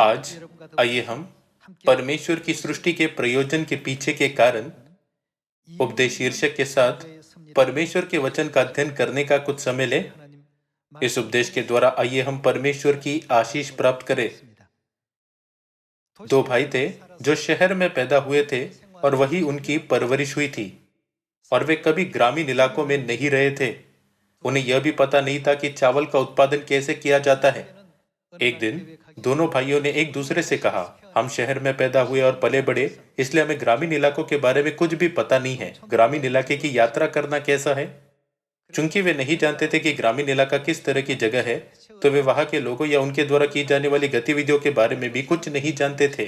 आज आइए हम परमेश्वर की सृष्टि के प्रयोजन के पीछे के कारण उपदेश शीर्षक के साथ परमेश्वर के वचन का अध्ययन करने का कुछ समय लें। इस उपदेश के द्वारा आइए हम परमेश्वर की आशीष प्राप्त करें। दो भाई थे जो शहर में पैदा हुए थे और वही उनकी परवरिश हुई थी, और वे कभी ग्रामीण इलाकों में नहीं रहे थे। उन्हें यह भी पता नहीं था कि चावल का उत्पादन कैसे किया जाता है। एक दिन दोनों भाइयों ने एक दूसरे से कहा, हम शहर में पैदा हुए और पले बड़े, इसलिए हमें ग्रामीण इलाकों के बारे में कुछ भी पता नहीं है। ग्रामीण इलाके की यात्रा करना कैसा है? चूंकि वे नहीं जानते थे कि ग्रामीण इलाका किस तरह की जगह है, तो वे वहां के लोगों या उनके द्वारा की जाने वाली गतिविधियों के बारे में भी कुछ नहीं जानते थे।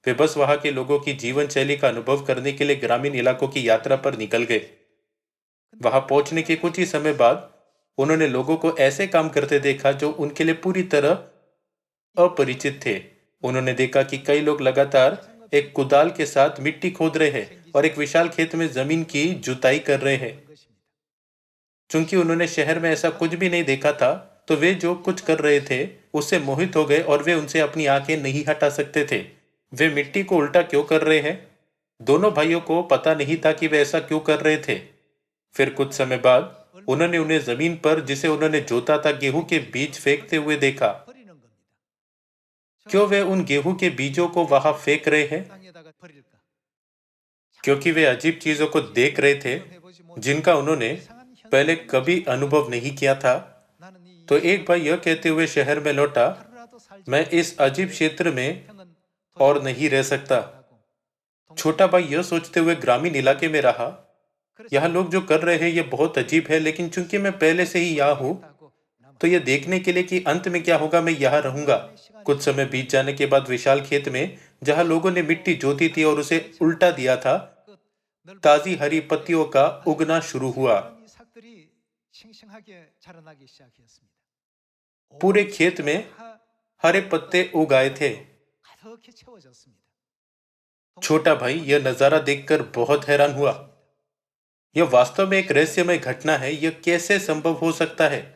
वे बस वहां के लोगों की जीवन शैली का अनुभव करने के लिए ग्रामीण इलाकों की यात्रा पर निकल गए। वहां पहुंचने के कुछ ही समय बाद उन्होंने लोगों को ऐसे काम करते देखा जो उनके लिए पूरी तरह अपरिचित थे। उन्होंने देखा कि कई लोग लगातार एक कुदाल के साथ मिट्टी खोद रहे हैं और एक विशाल खेत में जमीन की जुताई कर रहे हैं। चूंकि उन्होंने शहर में ऐसा कुछ भी नहीं देखा था, तो वे जो कुछ कर रहे थे उससे मोहित हो गए और वे उनसे अपनी आंखें नहीं हटा सकते थे। वे मिट्टी को उल्टा क्यों कर रहे हैं? दोनों भाइयों को पता नहीं था कि वे ऐसा क्यों कर रहे थे। फिर कुछ समय बाद उन्होंने उन्हें जमीन पर जिसे उन्होंने जोता था गेहूं के बीज फेंकते हुए देखा। क्यों वे उन गेहूं के बीजों को वहां फेंक रहे हैं? क्योंकि वे अजीब चीजों को देख रहे थे जिनका उन्होंने पहले कभी अनुभव नहीं किया था। तो एक भाई यह कहते हुए शहर में लौटा, मैं इस अजीब क्षेत्र में और नहीं रह सकता। छोटा भाई यह सोचते हुए ग्रामीण इलाके में रहा, यहाँ लोग जो कर रहे हैं यह बहुत अजीब है, लेकिन चूंकि मैं पहले से ही यहाँ हूं, तो यह देखने के लिए कि अंत में क्या होगा, मैं यहाँ रहूंगा। कुछ समय बीत जाने के बाद विशाल खेत में जहां लोगों ने मिट्टी जोती थी और उसे उल्टा दिया था, ताजी हरी पत्तियों का उगना शुरू हुआ। पूरे खेत में हरे पत्ते उग आए थे। छोटा भाई यह नजारा देखकर बहुत हैरान हुआ। यह वास्तव में एक रहस्यमय घटना है, यह कैसे संभव हो सकता है?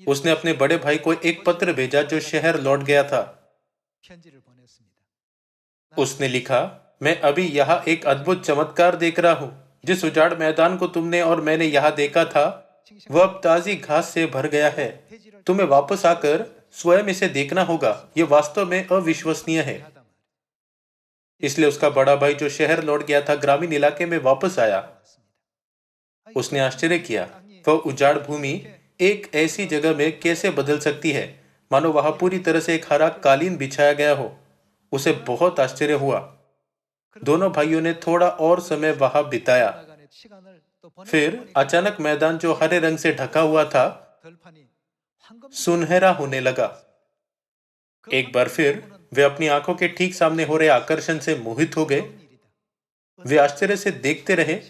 उसने अपने बड़े भाई को एक पत्र भेजा जो शहर लौट गया था। उसने लिखा, मैं अभी यहाँ एक अद्भुत चमत्कार देख रहा हूँ। जिस उजाड़ मैदान को तुमने और मैंने यहाँ देखा था, वह अब ताजी घास से भर गया है। तुम्हें वापस आकर स्वयं इसे देखना होगा। यह वास्तव में अविश्वसनीय है। इसलिए उसका बड़ा भाई जो शहर लौट गया था ग्रामीण इलाके में वापस आया। उसने आश्चर्य किया, वह उजाड़ भूमि एक ऐसी जगह में कैसे बदल सकती है, मानो वहां पूरी तरह से एक हरा कालीन बिछाया गया हो। उसे बहुत आश्चर्य हुआ। दोनों भाइयों ने थोड़ा और समय वहां बिताया। फिर अचानक मैदान जो हरे रंग से ढका हुआ था, सुनहरा होने लगा। एक बार फिर वे अपनी आंखों के ठीक सामने हो रहे आकर्षण से मोहित हो गए। वे आश्चर्य से देखते रहे।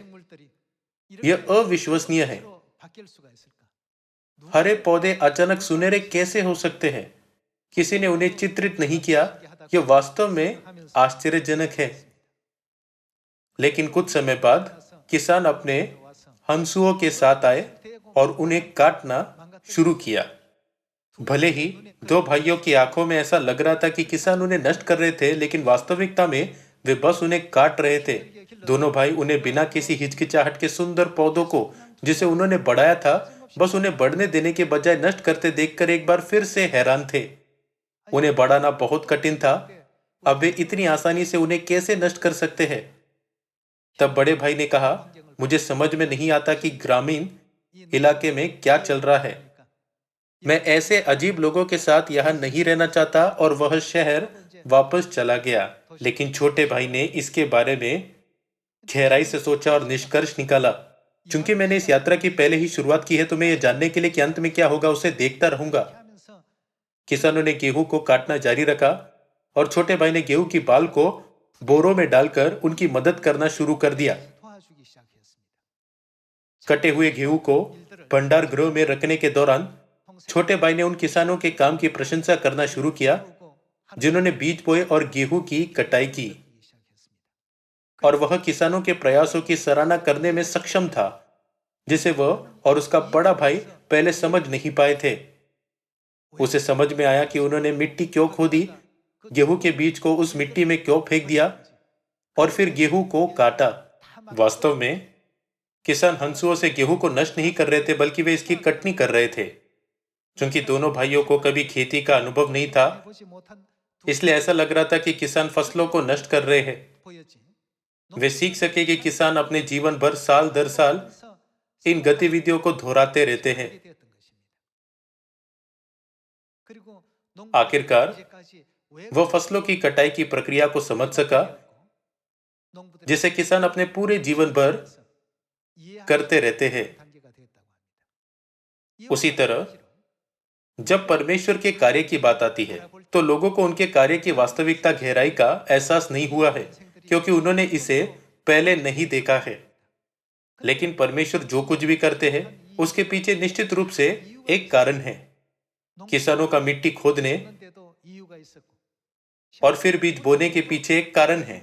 यह अविश्वसनीय है। हरे पौधे अचानक सुनहरे कैसे हो सकते हैं? किसी ने उन्हें चित्रित नहीं किया। यह वास्तव में आश्चर्यजनक है। लेकिन कुछ समय बाद किसान अपने हंसुओं के साथ आए और उन्हें काटना शुरू किया। भले ही दो भाइयों की आंखों में ऐसा लग रहा था कि किसान उन्हें नष्ट कर रहे थे, लेकिन वास्तविकता में वे बस उन्हें काट रहे थे। दोनों भाई उन्हें बिना किसी हिचकिचाहट के सुंदर पौधों को जिसे उन्होंने बढ़ाया था, बस उन्हें बढ़ने देने के बजाय नष्ट करते देखकर एक बार फिर से हैरान थे। उन्हें बढ़ाना बहुत कठिन था। अब वे इतनी आसानी से उन्हें कैसे नष्ट कर सकते हैं? तब बड़े भाई ने कहा, मुझे समझ में नहीं आता कि ग्रामीण इलाके में क्या चल रहा है। मैं ऐसे अजीब लोगों के साथ यहाँ नहीं रहना चाहता, और वह शहर वापस चला गया। लेकिन छोटे भाई ने इसके बारे में गहराई से सोचा और निष्कर्ष निकाला, चूंकि मैंने इस यात्रा की पहले ही शुरुआत की है, तो मैं ये जानने के लिए कि अंत में क्या होगा उसे देखता रहूंगा। किसानों ने गेहूं को काटना जारी रखा और छोटे भाई ने गेहूं की बाल को बोरों में डालकर उनकी मदद करना शुरू कर दिया। कटे हुए गेहूं को भंडार गृह में रखने के दौरान छोटे भाई ने उन किसानों के काम की प्रशंसा करना शुरू किया जिन्होंने बीज बोए और गेहूं की कटाई की, और वह किसानों के प्रयासों की सराहना करने में सक्षम था, जिसे वह और उसका बड़ा भाई पहले समझ नहीं पाए थे। उसे समझ में आया कि उन्होंने मिट्टी क्यों खोदी, गेहूं के बीज को उस मिट्टी में क्यों फेंक दिया और फिर गेहूं को काटा। वास्तव में किसान हंसुओं से गेहूं को नष्ट नहीं कर रहे थे, बल्कि वे इसकी कटनी कर रहे थे। क्योंकि दोनों भाइयों को कभी खेती का अनुभव नहीं था, इसलिए ऐसा लग रहा था कि किसान फसलों को नष्ट कर रहे हैं। वे सीख सके कि किसान अपने जीवन भर साल दर साल इन गतिविधियों को दोहराते रहते हैं। आखिरकार वह फसलों की कटाई की प्रक्रिया को समझ सका, जिसे किसान अपने पूरे जीवन भर करते रहते हैं। उसी तरह जब परमेश्वर के कार्य की बात आती है, तो लोगों को उनके कार्य की वास्तविकता गहराई का एहसास नहीं हुआ है, क्योंकि उन्होंने इसे पहले नहीं देखा है। लेकिन परमेश्वर जो कुछ भी करते हैं, उसके पीछे निश्चित रूप से एक कारण है। किसानों का मिट्टी खोदने और फिर बीज बोने के पीछे एक कारण है।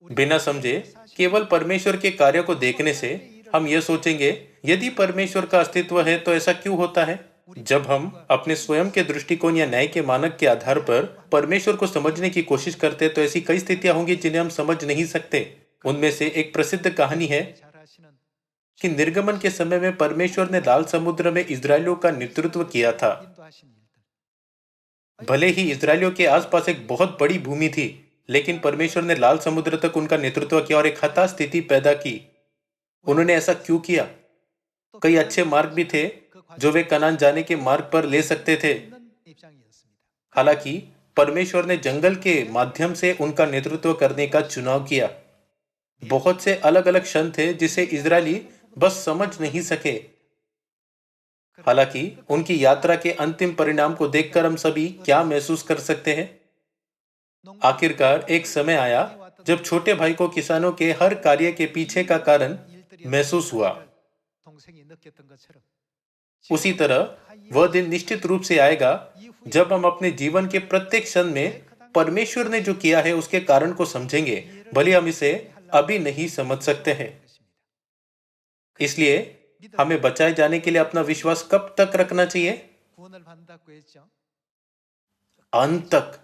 बिना समझे केवल परमेश्वर के कार्य को देखने से हम यह सोचेंगे, यदि परमेश्वर का अस्तित्व है तो ऐसा क्यों होता है। जब हम अपने स्वयं के दृष्टिकोण या न्याय के मानक के आधार पर परमेश्वर को समझने की कोशिश करते, तो ऐसी कई स्थितियां होंगी जिन्हें हम समझ नहीं सकते। उनमें से एक प्रसिद्ध कहानी है कि निर्गमन के समय में परमेश्वर ने लाल समुद्र में इजरायलियों का नेतृत्व किया था। भले ही इजरायलियों के आसपास एक बहुत बड़ी भूमि थी, लेकिन परमेश्वर ने लाल समुद्र तक उनका नेतृत्व किया और एक हताश स्थिति पैदा की। उन्होंने ऐसा क्यों किया? कई अच्छे मार्ग भी थे जो वे कनान जाने के मार्ग पर ले सकते थे। हालांकि परमेश्वर ने जंगल के माध्यम से उनका नेतृत्व करने का चुनाव किया। बहुत से अलग अलग क्षण थे जिसे इजरायली बस समझ नहीं सके। हालांकि उनकी यात्रा के अंतिम परिणाम को देखकर हम सभी क्या महसूस कर सकते हैं? आखिरकार एक समय आया जब छोटे भाई को किसानों के हर कार्य के पीछे का कारण महसूस हुआ। उसी तरह वह दिन निश्चित रूप से आएगा जब हम अपने जीवन के प्रत्येक क्षण में परमेश्वर ने जो किया है उसके कारण को समझेंगे, भले हम इसे अभी नहीं समझ सकते हैं। इसलिए हमें बचाए जाने के लिए अपना विश्वास कब तक रखना चाहिए? अंत तक।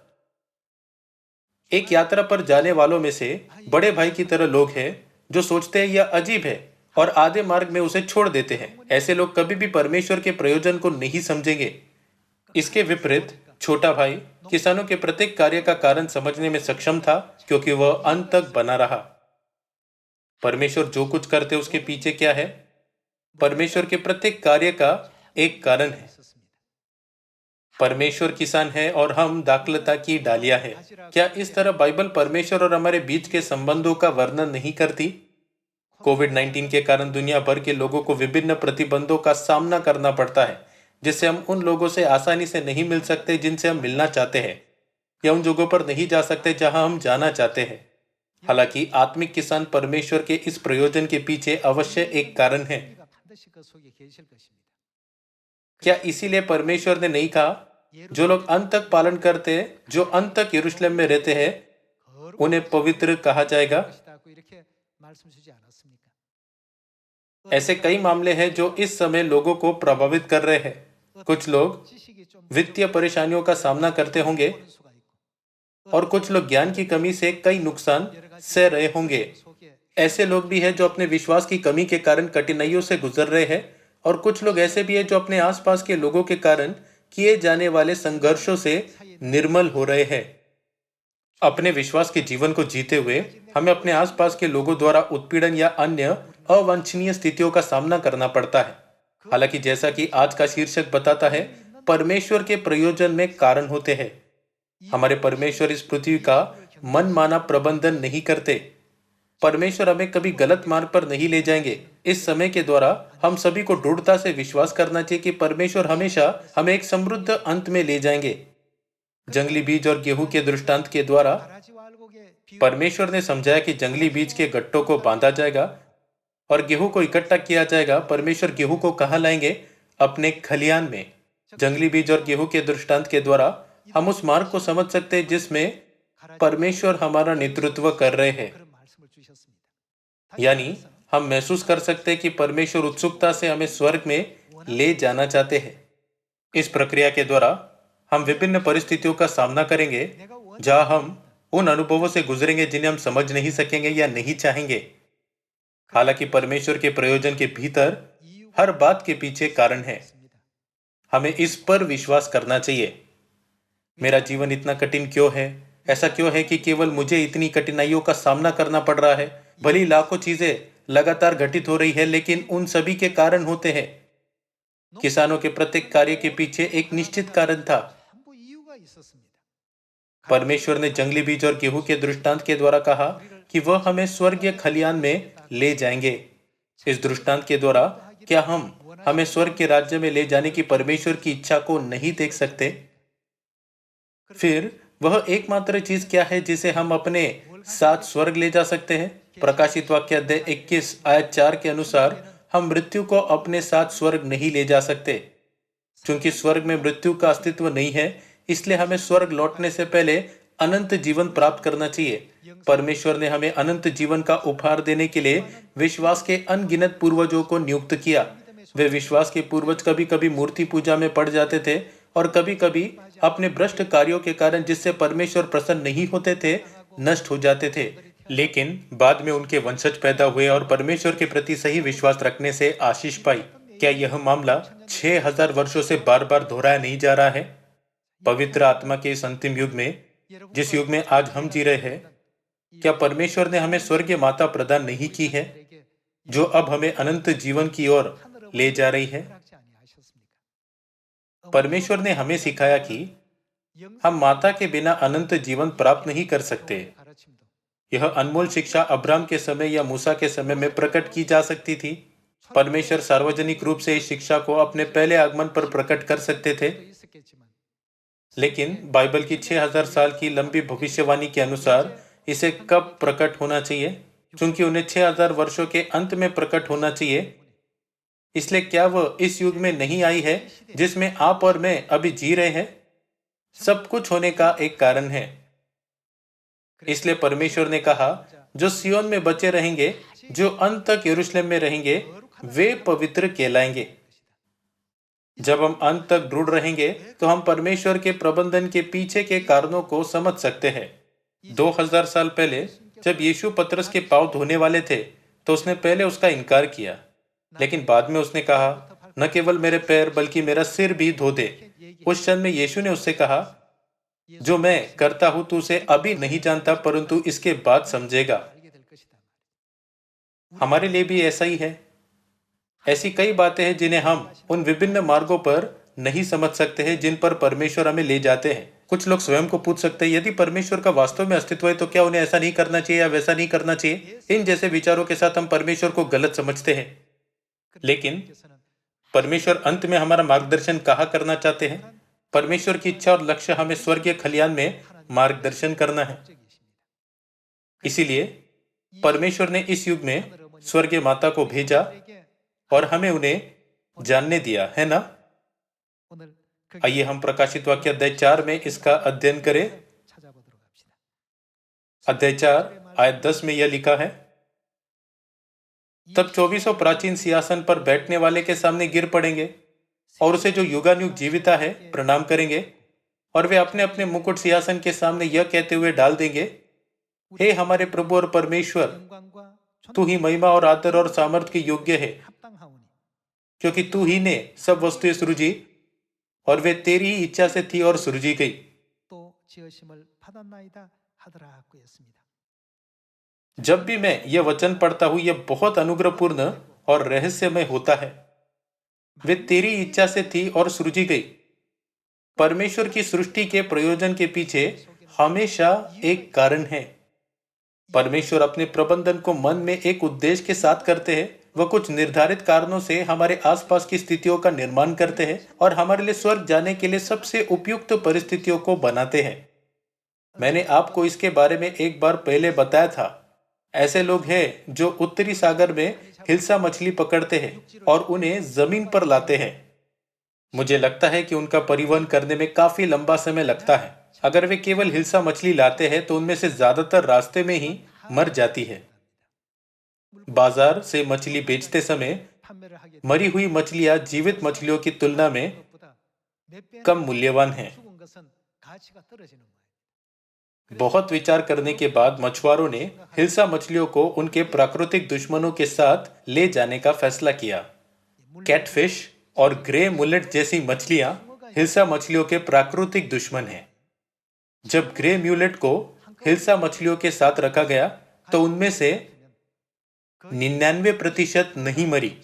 एक यात्रा पर जाने वालों में से बड़े भाई की तरह लोग हैं जो सोचते हैं यह अजीब है और आधे मार्ग में उसे छोड़ देते हैं। ऐसे लोग कभी भी परमेश्वर के प्रयोजन को नहीं समझेंगे। इसके विपरीत छोटा भाई किसानों के प्रत्येक कार्य का कारण समझने में सक्षम था, क्योंकि वह अंत तक बना रहा। परमेश्वर जो कुछ करते उसके पीछे क्या है? परमेश्वर के प्रत्येक कार्य का एक कारण है। परमेश्वर किसान है और हम दाखलता की डालियां हैं। क्या इस तरह बाइबल परमेश्वर और हमारे बीच के संबंधों का वर्णन नहीं करती? कोविड-19 के कारण दुनिया भर के लोगों को विभिन्न प्रतिबंधों का सामना करना पड़ता है, जिससे हम उन लोगों से आसानी से नहीं मिल सकते जिनसे हम मिलना चाहते हैं, या उन जगहों पर नहीं जा सकते जहां हम जाना चाहते हैं। हालांकि आत्मिक किसान परमेश्वर के इस प्रयोजन के पीछे अवश्य एक कारण है। क्या इसीलिए परमेश्वर ने नहीं कहा, जो लोग अंत तक पालन करते, जो अंत तक यरूशलेम में रहते हैं, उन्हें पवित्र कहा जाएगा? ऐसे कई मामले हैं जो इस समय लोगों को प्रभावित कर रहे हैं। कुछ लोग वित्तीय परेशानियों का सामना करते होंगे और कुछ लोग ज्ञान की कमी से कई नुकसान सह रहे होंगे। ऐसे लोग भी हैं जो अपने विश्वास की कमी के कारण कठिनाइयों से गुजर रहे हैं, और कुछ लोग ऐसे भी हैं जो अपने आसपास के लोगों के कारण किए जाने वाले संघर्षों से निर्मल हो रहे हैं। अपने विश्वास के जीवन को जीते हुए हमें अपने आसपास के लोगों द्वारा उत्पीड़न या अन्य अवांछनीय स्थितियों का सामना करना पड़ता है। हालांकि जैसा कि आज का शीर्षक बताता है, परमेश्वर के प्रयोजन में कारण होते हैं। हमारे परमेश्वर इस पृथ्वी का मनमाना प्रबंधन नहीं करते। परमेश्वर हमें कभी गलत मार्ग पर नहीं ले जाएंगे। इस समय के द्वारा हम सभी को दृढ़ता से विश्वास करना चाहिए कि परमेश्वर हमेशा हमें एक समृद्ध अंत में ले जाएंगे। जंगली बीज और गेहूं के दृष्टांत के द्वारा परमेश्वर ने समझाया कि जंगली बीज के गट्टों को बांधा जाएगा और गेहूं को इकट्ठा किया जाएगा। परमेश्वर गेहूं को कहां लाएंगे? अपने खलियान में। जंगली बीज और गेहूं के दृष्टांत के द्वारा हम उस मार्ग को समझ सकते हैं जिसमें परमेश्वर हमारा नेतृत्व कर रहे हैं। यानी हम महसूस कर सकते हैं कि परमेश्वर उत्सुकता से हमें स्वर्ग में ले जाना चाहते हैं। इस प्रक्रिया के द्वारा हम विभिन्न परिस्थितियों का सामना करेंगे जहां हम उन अनुभवों से गुजरेंगे जिन्हें हम समझ नहीं सकेंगे या नहीं चाहेंगे। हालांकि परमेश्वर के प्रयोजन के भीतर हर बात के पीछे कारण है। हमें इस पर विश्वास करना चाहिए। मेरा जीवन इतना कठिन क्यों है? ऐसा क्यों है कि केवल मुझे इतनी कठिनाइयों का सामना करना पड़ रहा है? भली लाखों चीजें लगातार घटित हो रही है, लेकिन उन सभी के कारण होते हैं। किसानों के प्रत्येक कार्य के पीछे एक निश्चित कारण था। परमेश्वर ने जंगली बीज और गेहूं के दृष्टांत के द्वारा कहा कि वह हमें स्वर्गीय खलियान में ले जाएंगे। इस दृष्टांत के द्वारा क्या हम हमें स्वर्ग के राज्य में ले जाने की परमेश्वर की इच्छा को नहीं देख सकते? फिर वह एकमात्र चीज क्या है जिसे हम अपने साथ स्वर्ग ले जा सकते हैं? प्रकाशित वाक्य अध्याय 21 आयत 4 के अनुसार हम मृत्यु को अपने साथ स्वर्ग नहीं ले जा सकते। क्योंकि स्वर्ग में मृत्यु का अस्तित्व नहीं है, इसलिए हमें स्वर्ग लौटने से पहले अनंत जीवन प्राप्त करना चाहिए। परमेश्वर ने हमें अनंत जीवन का उपहार देने के लिए विश्वास के अनगिनत पूर्वजों को नियुक्त किया। वे विश्वास के पूर्वज कभी कभी मूर्ति पूजा में पड़ जाते थे और कभी कभी अपने भ्रष्ट कार्यों के कारण, जिससे परमेश्वर प्रसन्न नहीं होते थे, नष्ट हो जाते थे। लेकिन बाद में उनके वंशज पैदा हुए और परमेश्वर के प्रति सही विश्वास रखने से आशीष पाई। क्या यह मामला 6000 वर्षों से बार बार दोहराया नहीं जा रहा है? पवित्र आत्मा के इस अंतिम युग में, जिस युग में आज हम जी रहे हैं, क्या परमेश्वर ने हमें स्वर्गीय माता प्रदान नहीं की है, जो अब हमें अनंत जीवन की ओर ले जा रही है? परमेश्वर ने हमें सिखाया कि हम माता के बिना अनंत जीवन प्राप्त नहीं कर सकते। यह अनमोल शिक्षा अब्राहम के समय या मूसा के समय में प्रकट की जा सकती थी। परमेश्वर सार्वजनिक रूप से इस शिक्षा को अपने पहले आगमन पर प्रकट कर सकते थे, लेकिन बाइबल की 6000 साल की लंबी भविष्यवाणी के अनुसार इसे कब प्रकट होना चाहिए? क्योंकि उन्हें 6000 वर्षों के अंत में प्रकट होना चाहिए। इसलिए क्या वह इस युग में नहीं आई है जिसमें आप और मैं अभी जी रहे हैं? सब कुछ होने का एक कारण है। इसलिए परमेश्वर ने कहा, जो सियोन में बचे रहेंगे, जो अंत तक यरूशलेम में रहेंगे, वे पवित्र कहलाएंगे। जब हम अंत तक दृढ़ रहेंगे तो हम परमेश्वर के प्रबंधन के पीछे के कारणों को समझ सकते हैं। 2000 साल पहले जब यीशु पतरस के पांव धोने वाले थे, तो उसने पहले उसका इनकार किया, लेकिन बाद में उसने कहा, न केवल मेरे पैर बल्कि मेरा सिर भी धो दे। उस क्षण में यीशु ने उससे कहा, जो मैं करता हूं तू उसे अभी नहीं जानता, परंतु इसके बाद समझेगा। हमारे लिए भी ऐसा ही है। ऐसी कई बातें हैं जिन्हें हम उन विभिन्न मार्गों पर नहीं समझ सकते हैं जिन पर परमेश्वर हमें ले जाते हैं। कुछ लोग स्वयं को पूछ सकते हैं, यदि परमेश्वर का वास्तव में अस्तित्व है तो क्या उन्हें ऐसा नहीं करना चाहिए या वैसा नहीं करना चाहिए? इन जैसे विचारों के साथ हम परमेश्वर को गलत समझते हैं। लेकिन परमेश्वर अंत में हमारा मार्गदर्शन कहाँ करना चाहते हैं? परमेश्वर की इच्छा और लक्ष्य हमें स्वर्गीय खलियान में मार्गदर्शन करना है। इसीलिए परमेश्वर ने इस युग में स्वर्गीय माता को भेजा और हमें उन्हें जानने दिया, है ना? आइए हम प्रकाशित वाक्य अध्याय 4 में इसका अध्ययन करें। अध्याय 4 आयत 10 में यह लिखा है, तब 24 प्राचीन सिंहासन पर बैठने वाले के सामने गिर पड़ेंगे और उसे जो युगानुयुग जीविता है प्रणाम करेंगे, और वे अपने अपने मुकुट सिंहासन के सामने यह कहते हुए डाल देंगे, हे हमारे प्रभु और परमेश्वर, तू ही महिमा और आदर और सामर्थ के योग्य है, क्योंकि तू ही ने सब वस्तुएं सृजी और वे तेरी ही इच्छा से थी और सृजी गई। जब भी मैं यह वचन पढ़ता हूं, यह बहुत अनुग्रहपूर्ण और रहस्यमय होता है। वे तेरी इच्छा से थी और सृजी गई। परमेश्वर की सृष्टि के प्रयोजन के पीछे हमेशा एक कारण है। परमेश्वर अपने प्रबंधन को मन में एक उद्देश्य के साथ करते हैं। वह कुछ निर्धारित कारणों से हमारे आसपास की स्थितियों का निर्माण करते हैं और हमारे लिए स्वर्ग जाने के लिए सबसे उपयुक्त परिस्थितियों को बनाते हैं। मैंने आपको इसके बारे में एक बार पहले बताया था। ऐसे लोग हैं जो उत्तरी सागर में हिल्सा मछली पकड़ते हैं और उन्हें जमीन पर लाते हैं। मुझे लगता है कि उनका परिवहन करने में काफी लंबा समय लगता है। अगर वे केवल हिल्सा मछली लाते हैं तो उनमें से ज्यादातर रास्ते में ही मर जाती है। बाजार से मछली बेचते समय मरी हुई मछलियां जीवित मछलियों की तुलना में कम मूल्यवान हैं। बहुत विचार करने के बाद मछुआरों ने हिल्सा मछलियों को उनके प्राकृतिक दुश्मनों के साथ ले जाने का फैसला किया। कैटफिश और ग्रे मुलेट जैसी मछलियां हिल्सा मछलियों के प्राकृतिक दुश्मन हैं। जब ग्रे म्यूलेट को हिल्सा मछलियों के साथ रखा गया तो उनमें से 99% नहीं मरी।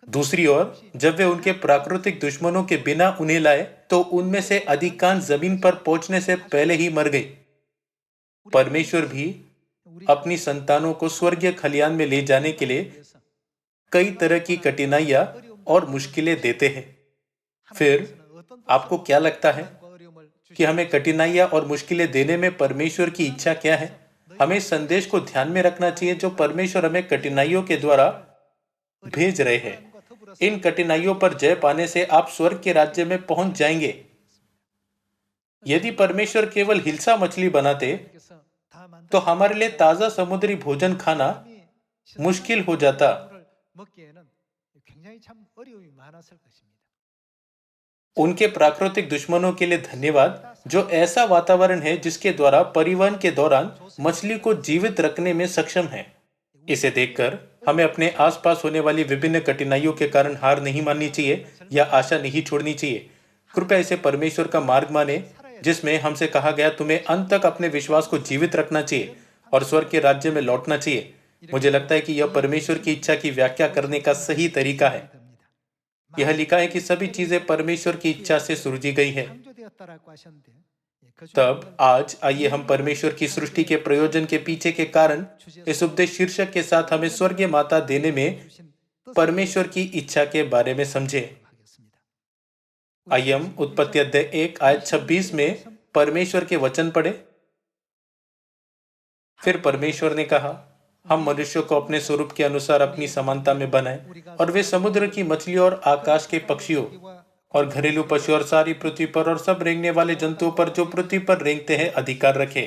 दूसरी ओर जब वे उनके प्राकृतिक दुश्मनों के बिना उन्हें लाए तो उनमें से अधिकांश जमीन पर पहुंचने से पहले ही मर गई। परमेश्वर भी अपनी संतानों को स्वर्गीय खलियान में ले जाने के लिए कई तरह की कठिनाइयां और मुश्किलें देते हैं। फिर आपको क्या लगता है कि हमें कठिनाइयां और मुश्किलें देने में परमेश्वर की इच्छा क्या है? हमें इस संदेश को ध्यान में रखना चाहिए जो परमेश्वर हमें कठिनाइयों के द्वारा भेज रहे हैं। इन कठिनाइयों पर जय पाने से आप स्वर्ग के राज्य में पहुंच जाएंगे। यदि परमेश्वर केवल हिल्सा मछली बनाते तो हमारे लिए ताजा समुद्री भोजन खाना मुश्किल हो जाता। उनके प्राकृतिक दुश्मनों के लिए धन्यवाद जो ऐसा वातावरण है जिसके द्वारा परिवहन के दौरान मछली को जीवित रखने में सक्षम है। इसे देखकर हमें अपने आसपास होने वाली विभिन्न कठिनाइयों के कारण हार नहीं माननी चाहिए या आशा नहीं छोड़नी चाहिए। कृपया इसे परमेश्वर का मार्ग माने जिसमें हमसे कहा गया तुम्हें अंत तक अपने विश्वास को जीवित रखना चाहिए और स्वर्ग के राज्य में लौटना चाहिए। मुझे लगता है कि यह परमेश्वर की इच्छा की व्याख्या करने का सही तरीका है। यह लिखा है कि सभी चीजें परमेश्वर की इच्छा से सृजी गई है। तब आज आइए हम परमेश्वर की सृष्टि के प्रयोजन के पीछे के कारण इस उपदेश शीर्षक के साथ हमें स्वर्गीय माता देने में परमेश्वर की इच्छा के बारे में समझें। आइए हम उत्पत्ति अध्याय 1 आयत 26 में परमेश्वर के वचन पढ़े। फिर परमेश्वर ने कहा, हम मनुष्य को अपने स्वरूप के अनुसार अपनी समानता में बनाए और वे समुद्र की मछलियों और आकाश के पक्षियों और घरेलू पशु और सारी पृथ्वी पर और सब रेंगने वाले जंतुओं पर जो पृथ्वी पर रेंगते हैं अधिकार रखे।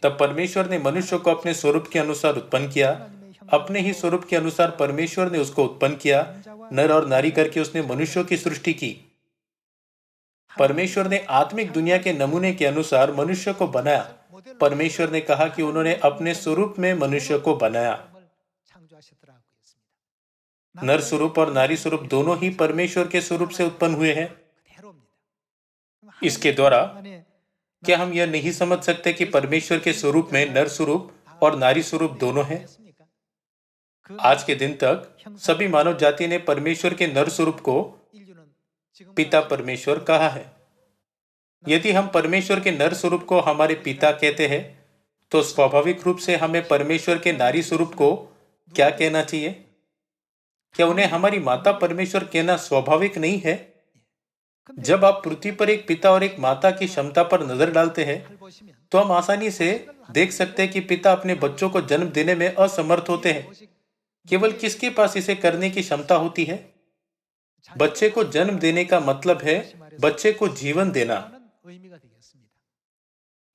तब परमेश्वर ने मनुष्य को अपने स्वरूप के अनुसार उत्पन्न किया, अपने ही स्वरूप के अनुसार परमेश्वर ने उसको उत्पन्न किया, नर और नारी करके उसने मनुष्यों की सृष्टि की। परमेश्वर ने आत्मिक दुनिया के नमूने के अनुसार मनुष्य को बनाया। परमेश्वर ने कहा कि उन्होंने अपने स्वरूप में मनुष्य को बनाया। नर स्वरूप और नारी स्वरूप दोनों ही परमेश्वर के स्वरूप से उत्पन्न हुए हैं। इसके द्वारा क्या हम यह नहीं समझ सकते कि परमेश्वर के स्वरूप में नर स्वरूप और नारी स्वरूप दोनों हैं? आज के दिन तक सभी मानव जाति ने परमेश्वर के नर स्वरूप को पिता परमेश्वर कहा है। यदि हम परमेश्वर के नर स्वरूप को हमारे पिता कहते हैं तो स्वाभाविक रूप से हमें परमेश्वर के नारी स्वरूप को क्या कहना चाहिए? क्या उन्हें हमारी माता परमेश्वर कहना स्वाभाविक नहीं है? जब आप पृथ्वी पर एक पिता और एक माता की क्षमता पर नजर डालते हैं तो हम आसानी से देख सकते हैं कि पिता अपने बच्चों को जन्म देने में असमर्थ होते हैं। केवल किसके पास इसे करने की क्षमता होती है? बच्चे को जन्म देने का मतलब है बच्चे को जीवन देना।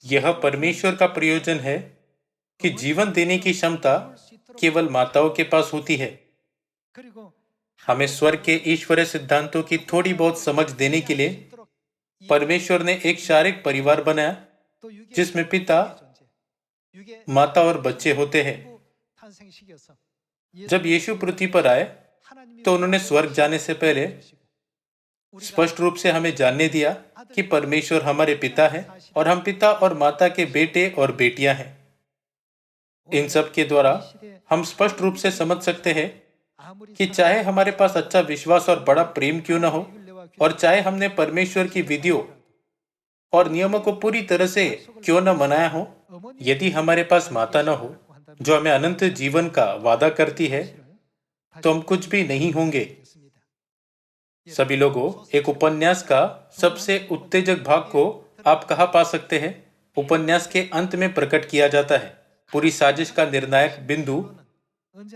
यह परमेश्वर का प्रयोजन है कि जीवन देने की क्षमता केवल माताओं के पास होती है। हमें स्वर्ग के ईश्वरीय सिद्धांतों की थोड़ी बहुत समझ देने के लिए परमेश्वर ने एक शारीरिक परिवार बनाया जिसमें पिता, माता और बच्चे होते हैं। जब यीशु पृथ्वी पर आए तो उन्होंने स्वर्ग जाने से पहले स्पष्ट रूप से हमें जानने दिया कि परमेश्वर हमारे पिता है और हम पिता और माता के बेटे और बेटियां हैं। इन सब के द्वारा हम स्पष्ट रूप से समझ सकते हैं कि चाहे हमारे पास अच्छा विश्वास और बड़ा प्रेम क्यों न हो और चाहे हमने परमेश्वर की विधियों और नियमों को पूरी तरह से क्यों न मनाया हो, यदि हमारे पास माता न हो जो हमें अनंत जीवन का वादा करती है तो हम कुछ भी नहीं होंगे। सभी लोगों, एक उपन्यास का सबसे उत्तेजक भाग को आप कहाँ पा सकते हैं? उपन्यास के अंत में प्रकट किया जाता है। पूरी साजिश का निर्णायक बिंदु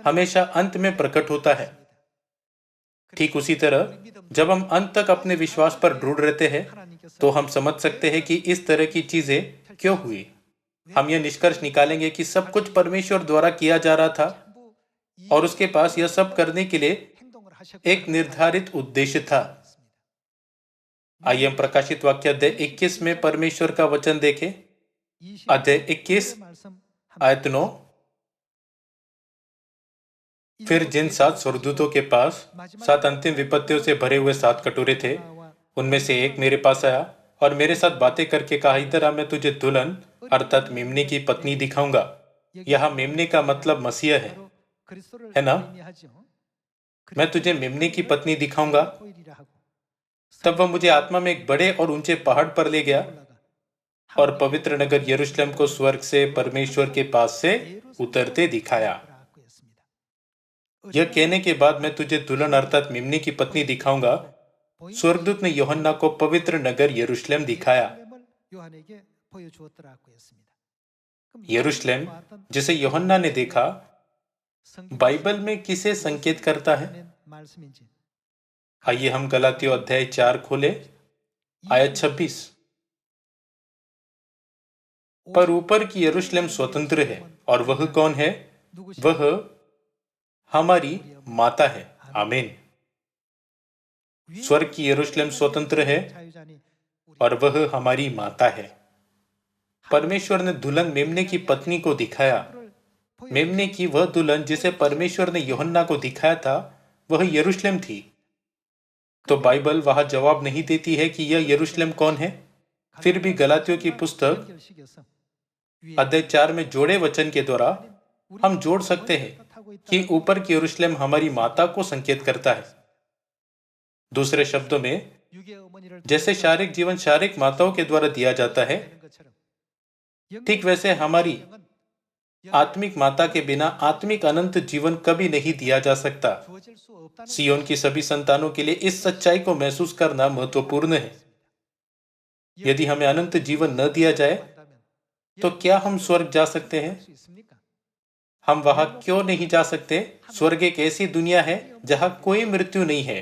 हमेशा अंत में प्रकट होता है। ठीक उसी तरह जब हम अंत तक अपने विश्वास पर दृढ़ रहते हैं तो हम समझ सकते हैं कि इस तरह की चीजें क्यों हुई। हम यह निष्कर्ष निकालेंगे कि सब कुछ परमेश्वर द्वारा किया जा रहा था और उसके पास यह सब करने के लिए एक निर्धारित उद्देश्य था। आइए हम प्रकाशित वाक्य अध्याय 21 में परमेश्वर का वचन देखें। अध्याय 21 आयत 9। फिर जिन 7 स्वर्गदूतों के पास 7 अंतिम विपत्तियों से भरे हुए 7 कटोरे थे, उनमें से एक मेरे पास आया और मेरे साथ बातें करके कहा, इधर आ, मैं तुझे दुल्हन अर्थात मेमने की पत्नी दिखाऊंगा। यहाँ मेमने का मतलब मसीह है ना? मैं तुझे मेमने की पत्नी दिखाऊंगा। तब वह मुझे आत्मा में एक बड़े और ऊंचे पहाड़ पर ले गया और पवित्र नगर यरूशलेम को स्वर्ग से परमेश्वर के पास से उतरते दिखाया। यह कहने के बाद मैं तुझे दुल्हन अर्थात मेमने की पत्नी दिखाऊंगा, स्वर्गदूत ने यूहन्ना को पवित्र नगर यरूशलेम दिखाया। यरूशलेम जिसे यूहन्ना ने देखा, बाइबल में किसे संकेत करता है? आइए हम गलातियों अध्याय 4 खोले, आयत 26। पर ऊपर की यरूशलेम स्वतंत्र है, और वह कौन है? वह हमारी माता है। आमीन। स्वर्ग की यरूशलेम स्वतंत्र है और वह हमारी माता है। परमेश्वर ने दुल्हन मेमने की पत्नी को दिखाया। मेमने की वह दुल्हन जिसे परमेश्वर ने यूहन्ना को दिखाया था, वह यरूशलेम थी। तो बाइबल वहां जवाब नहीं देती है कि यह यरूशलेम कौन है। फिर भी गलातियों की पुस्तक अध्याय 4 में जोड़े वचन के द्वारा हम जोड़ सकते हैं कि ऊपर की यरूशलेम हमारी माता को संकेत करता है। दूसरे शब्दों में, जैसे शारीरिक जीवन शारीरिक माताओं के द्वारा दिया जाता है, ठीक वैसे हमारी आत्मिक माता के बिना आत्मिक अनंत जीवन कभी नहीं दिया जा सकता। सियोन की सभी संतानों के लिए इस सच्चाई को महसूस करना महत्वपूर्ण है। यदि हमें अनंत जीवन न दिया जाए तो क्या हम स्वर्ग जा सकते हैं? हम वहां क्यों नहीं जा सकते? स्वर्ग एक ऐसी दुनिया है जहां कोई मृत्यु नहीं है।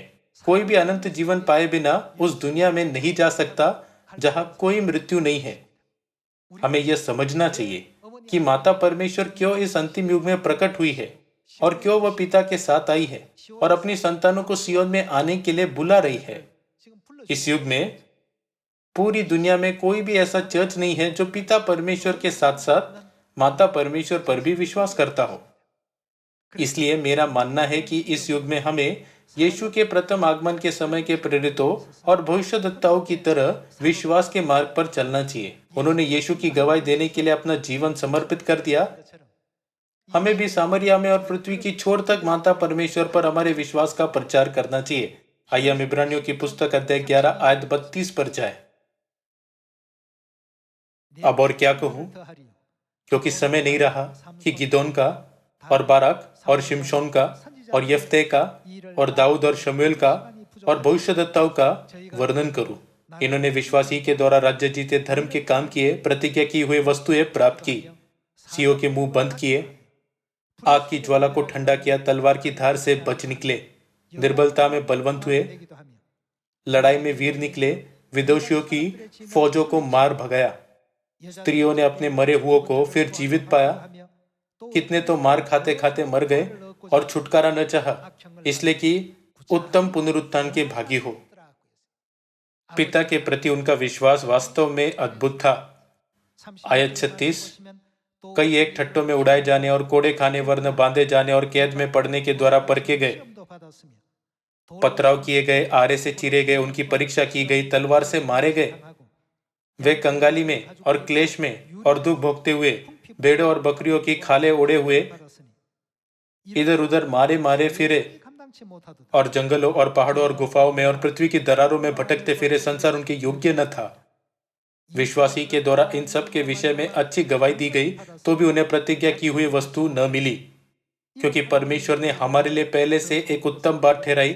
कोई भी अनंत जीवन पाए बिना उस दुनिया में नहीं जा सकता जहां कोई मृत्यु नहीं है। हमें यह समझना चाहिए कि माता परमेश्वर क्यों इस अंतिम युग में प्रकट हुई है और क्यों वह पिता के साथ आई है और अपनी संतानों को सियोन में आने के लिए बुला रही है। इस युग में पूरी दुनिया में कोई भी ऐसा चर्च नहीं है जो पिता परमेश्वर के साथ साथ माता परमेश्वर पर भी विश्वास करता हो। इसलिए मेरा मानना है कि इस युग में हमें यीशु के प्रथम आगमन के समय के प्रेरितों और भविष्यद्वक्ताओं की तरह विश्वास के मार्ग पर चलना चाहिए। उन्होंने यीशु की गवाही देने के लिए अपना जीवन समर्पित कर दिया। हमें भी सामरिया में और पृथ्वी की छोर तक माता परमेश्वर पर हमारे विश्वास का प्रचार करना चाहिए। आइए हम इब्रानियों की पुस्तक अध्याय 11 आयत 32 पर जाए। अब और क्या कहूं, क्योंकि समय नहीं रहा कि गिदोन का और बाराक और शिमशोन का और यफ्ते का और दाऊद और शमूएल का और भविष्यद्वक्ताओं का वर्णन करूं। इन्होंने विश्वासी के द्वारा राज्य जीते, धर्म के काम किए, प्रतिज्ञा की हुई वस्तुएं प्राप्त की, सियों के मुंह बंद किए, आग की ज्वाला को ठंडा किया, तलवार की धार से बच निकले, निर्बलता में बलवंत हुए, लड़ाई में वीर निकले, विदोषियों की फौजों को मार भगाया, स्त्रियों ने अपने मरे हुओं को फिर जीवित पाया, कितने तो मार खाते खाते मर गए और छुटकारा न चाहा, इसलिए कि उत्तम पुनरुत्थान के भागी हो। पिता के प्रति उनका विश्वास वास्तव में अद्भुत था। आयत 36, कई एक ठट्टों में उड़ाए जाने और कोड़े खाने, वरन बांधे जाने और कैद में पड़ने के द्वारा परखे गए, पथराव किए गए, आरे से चीरे गए, उनकी परीक्षा की गई, तलवार से मारे गए। वे कंगाली में और क्लेश में और दुख भोगते हुए, भेड़ों और बकरियों की खाले ओढ़े हुए इधर उधर मारे मारे फिरे और जंगलों और पहाड़ों और गुफाओं में और पृथ्वी की दरारों में भटकते फिरे। संसार उनके योग्य न था। विश्वासी के द्वारा इन सब के विषय में अच्छी गवाही दी गई, तो भी उन्हें प्रतिज्ञा की हुई वस्तु न मिली, क्योंकि परमेश्वर ने हमारे लिए पहले से एक उत्तम बात ठहराई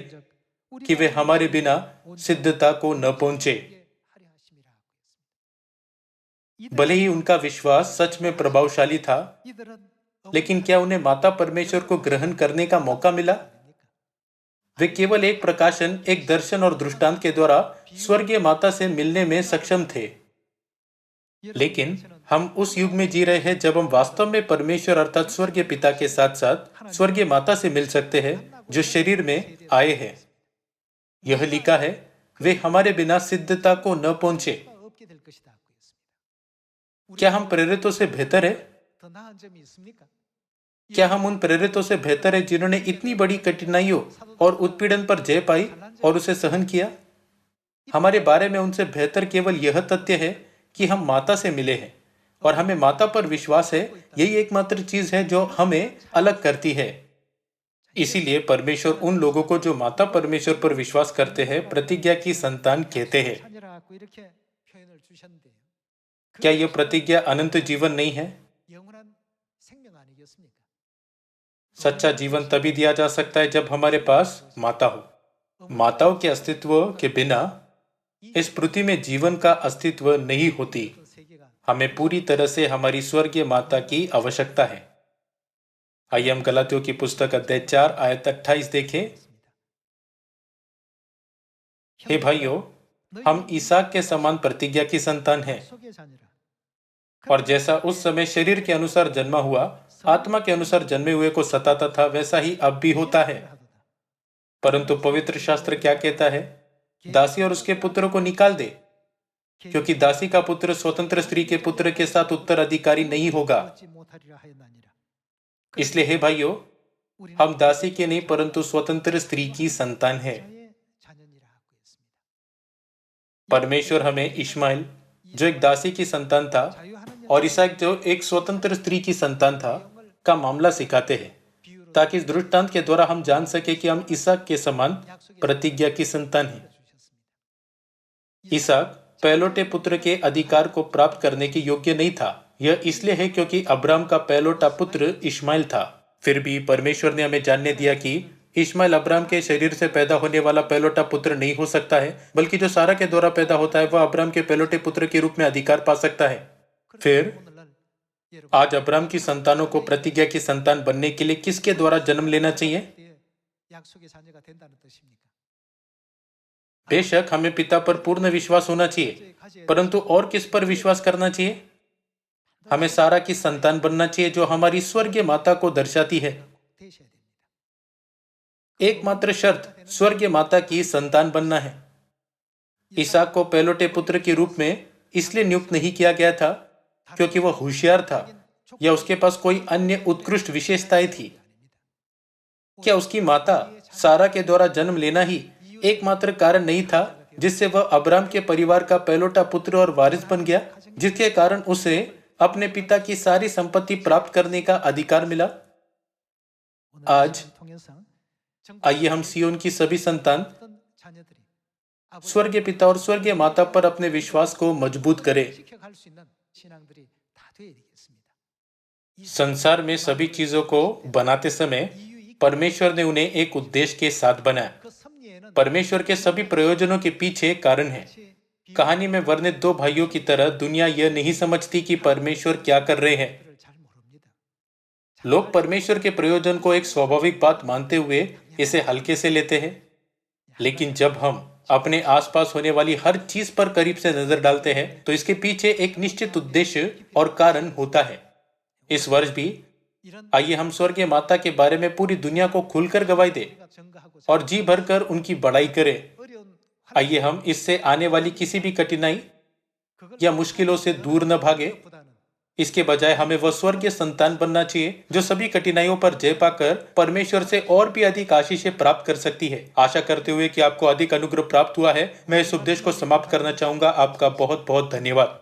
कि वे हमारे बिना सिद्धता को न पहुंचे। भले ही उनका विश्वास सच में प्रभावशाली था, लेकिन क्या उन्हें माता परमेश्वर को ग्रहण करने का मौका मिला? वे केवल एक प्रकाशन, एक दर्शन और दृष्टांत के द्वारा स्वर्गीय माता से मिलने में सक्षम थे। लेकिन हम उस युग में जी रहे हैं जब हम वास्तव में परमेश्वर अर्थात स्वर्गीय पिता के साथ साथ स्वर्गीय माता से मिल सकते हैं, जो शरीर में आए हैं। यह लिखा है, वे हमारे बिना सिद्धता को न पहुंचे। क्या हम प्रेरितों से बेहतर है? क्या हम उन प्रेरितों से बेहतर है जिन्होंने इतनी बड़ी कठिनाइयों और उत्पीड़न पर जय पाई और उसे सहन किया? हमारे बारे में उनसे बेहतर केवल यह तथ्य है कि हम माता से मिले हैं और हमें माता पर विश्वास है। यही एकमात्र चीज है जो हमें अलग करती है। इसीलिए परमेश्वर उन लोगों को जो माता परमेश्वर पर विश्वास करते हैं प्रतिज्ञा की संतान कहते हैं। क्या यह प्रतिज्ञा अनंत जीवन नहीं है? सच्चा जीवन तभी दिया जा सकता है जब हमारे पास माता हो। माताओं के अस्तित्व के बिना इस पृथ्वी में जीवन का अस्तित्व नहीं होती। हमें पूरी तरह से हमारी स्वर्गीय माता की आवश्यकता है। आइए हम गलातियों की पुस्तक अध्याय 4 आयत 28 देखें। हे भाइयों, हम इसहाक के समान प्रतिज्ञा की संतान हैं। और जैसा उस समय शरीर के अनुसार जन्मा हुआ आत्मा के अनुसार जन्मे हुए को सताता था, वैसा ही अब भी होता है। परंतु पवित्र शास्त्र क्या कहता है? दासी और उसके पुत्र को निकाल दे, क्योंकि दासी का पुत्र स्वतंत्र स्त्री के पुत्र के साथ उत्तराधिकारी नहीं होगा। इसलिए हे भाइयों, हम दासी के नहीं परंतु स्वतंत्र स्त्री की संतान है। परमेश्वर हमें इश्माएल जो एक दासी की संतान था और इसहाक जो एक स्वतंत्र स्त्री की संतान था का मामला सिखाते हैं, ताकि इस दृष्टांत के द्वारा हम जान सके कि हम इसहाक के समान प्रतिज्ञा की संतान हैं। इसहाक पहलोटे पुत्र के अधिकार को प्राप्त करने के योग्य नहीं था। यह इसलिए है क्योंकि अब्राहम का पहलोटा पुत्र इश्माएल था। फिर भी परमेश्वर ने हमें जानने दिया कि इश्माएल अब्राहम के शरीर से पैदा होने वाला पहलोटा पुत्र नहीं हो सकता है, बल्कि जो सारा के द्वारा पैदा होता है वह अब्राहम के पहलोटे पुत्र के रूप में अधिकार पा सकता है। फिर आज अब्राहम की संतानों को प्रतिज्ञा की संतान बनने के लिए किसके द्वारा जन्म लेना चाहिए? बेशक हमें पिता पर पूर्ण विश्वास होना चाहिए, परंतु और किस पर विश्वास करना चाहिए? हमें सारा की संतान बनना चाहिए जो हमारी स्वर्गीय माता को दर्शाती है। एकमात्र शर्त स्वर्गीय माता की संतान बनना है। इसहाक को पहलोटे पुत्र के रूप में इसलिए नियुक्त नहीं किया गया था क्योंकि वह होशियार था या उसके पास कोई अन्य उत्कृष्ट विशेषताएं थी। क्या उसकी माता सारा के द्वारा जन्म लेना ही एकमात्र कारण नहीं था जिससे वह अब्राहम के परिवार का पहलोटा पुत्र और वारिस बन गया, जिसके कारण उसे अपने पिता की सारी संपत्ति प्राप्त करने का अधिकार मिला? आज आइए हम सियोन की सभी संतान स्वर्गीय पिता और स्वर्गीय माता पर अपने विश्वास को मजबूत करें। संसार में सभी चीजों को बनाते समय परमेश्वर ने उन्हें एक उद्देश्य के साथ बनाया। परमेश्वर के सभी प्रयोजनों के पीछे कारण है। कहानी में वर्णित दो भाइयों की तरह दुनिया यह नहीं समझती कि परमेश्वर क्या कर रहे हैं। लोग परमेश्वर के प्रयोजन को एक स्वाभाविक बात मानते हुए इसे हल्के से लेते हैं, लेकिन जब हम अपने आसपास होने वाली हर चीज पर करीब से नजर डालते हैं तो इसके पीछे एक निश्चित उद्देश्य और कारण होता है। इस वर्ष भी आइए हम स्वर्गीय माता के बारे में पूरी दुनिया को खुलकर गवाही दें और जी भरकर उनकी बड़ाई करें। आइए हम इससे आने वाली किसी भी कठिनाई या मुश्किलों से दूर न भागे। इसके बजाय हमें वह स्वर्गीय संतान बनना चाहिए जो सभी कठिनाइयों पर जय पाकर परमेश्वर से और भी अधिक आशीषें प्राप्त कर सकती है। आशा करते हुए कि आपको अधिक अनुग्रह प्राप्त हुआ है, मैं इस उपदेश को समाप्त करना चाहूंगा। आपका बहुत बहुत धन्यवाद।